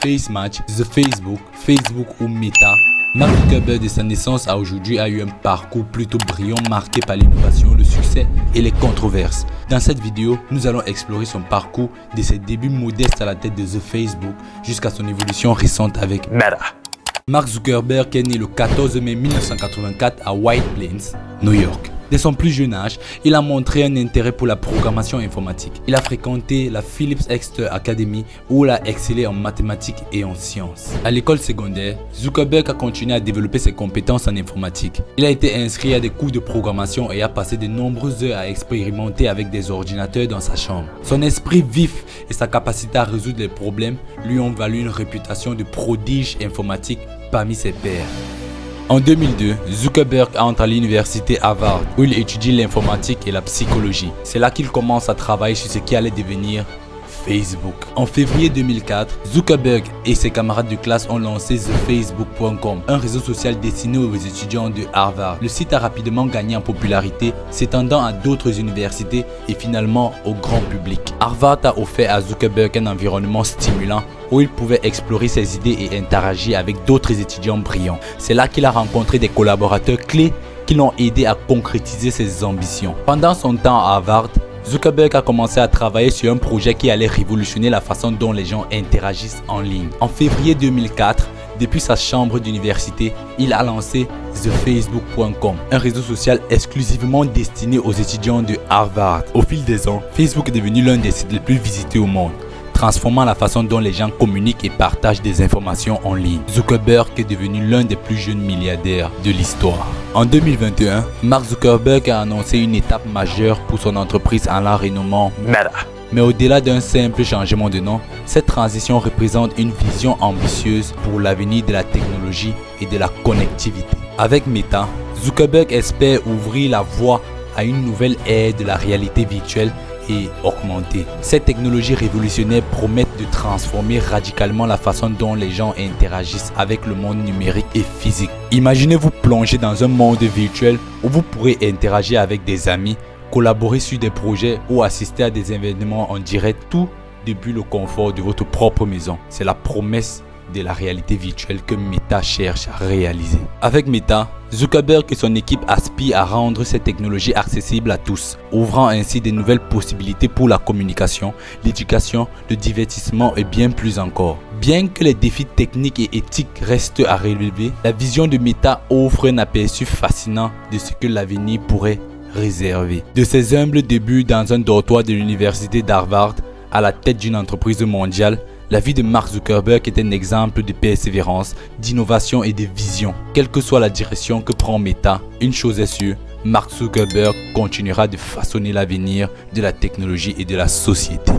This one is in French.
Face Match, The Facebook, Facebook ou Meta, Mark Zuckerberg de sa naissance à aujourd'hui a eu un parcours plutôt brillant marqué par l'innovation, le succès et les controverses. Dans cette vidéo, nous allons explorer son parcours de ses débuts modestes à la tête de The Facebook jusqu'à son évolution récente avec Meta. Mark Zuckerberg est né le 14 mai 1984 à White Plains, New York. Dès son plus jeune âge, il a montré un intérêt pour la programmation informatique. Il a fréquenté la Phillips Exeter Academy où il a excellé en mathématiques et en sciences. À l'école secondaire, Zuckerberg a continué à développer ses compétences en informatique. Il a été inscrit à des cours de programmation et a passé de nombreuses heures à expérimenter avec des ordinateurs dans sa chambre. Son esprit vif et sa capacité à résoudre les problèmes lui ont valu une réputation de prodige informatique parmi ses pairs. En 2002, Zuckerberg entre à l'université Harvard où il étudie l'informatique et la psychologie. C'est là qu'il commence à travailler sur ce qui allait devenir Facebook. En février 2004, Zuckerberg et ses camarades de classe ont lancé TheFacebook.com, un réseau social destiné aux étudiants de Harvard. Le site a rapidement gagné en popularité, s'étendant à d'autres universités et finalement au grand public. Harvard a offert à Zuckerberg un environnement stimulant où il pouvait explorer ses idées et interagir avec d'autres étudiants brillants. C'est là qu'il a rencontré des collaborateurs clés qui l'ont aidé à concrétiser ses ambitions. Pendant son temps à Harvard, Zuckerberg a commencé à travailler sur un projet qui allait révolutionner la façon dont les gens interagissent en ligne. En février 2004, depuis sa chambre d'université, il a lancé TheFacebook.com, un réseau social exclusivement destiné aux étudiants de Harvard. Au fil des ans, Facebook est devenu l'un des sites les plus visités au monde, transformant la façon dont les gens communiquent et partagent des informations en ligne. Zuckerberg est devenu l'un des plus jeunes milliardaires de l'histoire. En 2021, Mark Zuckerberg a annoncé une étape majeure pour son entreprise en la renommant Meta. Mais au-delà d'un simple changement de nom, cette transition représente une vision ambitieuse pour l'avenir de la technologie et de la connectivité. Avec Meta, Zuckerberg espère ouvrir la voie à une nouvelle ère de la réalité virtuelle et augmentée. Cette technologie révolutionnaire promet de transformer radicalement la façon dont les gens interagissent avec le monde numérique et physique. Imaginez-vous plonger dans un monde virtuel où vous pourrez interagir avec des amis, collaborer sur des projets ou assister à des événements en direct, tout depuis le confort de votre propre maison. C'est la promesse de la réalité virtuelle que Meta cherche à réaliser. Avec Meta, Zuckerberg et son équipe aspirent à rendre cette technologie accessible à tous, ouvrant ainsi de nouvelles possibilités pour la communication, l'éducation, le divertissement et bien plus encore. Bien que les défis techniques et éthiques restent à relever, la vision de Meta offre un aperçu fascinant de ce que l'avenir pourrait réserver. De ses humbles débuts dans un dortoir de l'université d'Harvard à la tête d'une entreprise mondiale, la vie de Mark Zuckerberg est un exemple de persévérance, d'innovation et de vision. Quelle que soit la direction que prend Meta, une chose est sûre, Mark Zuckerberg continuera de façonner l'avenir de la technologie et de la société.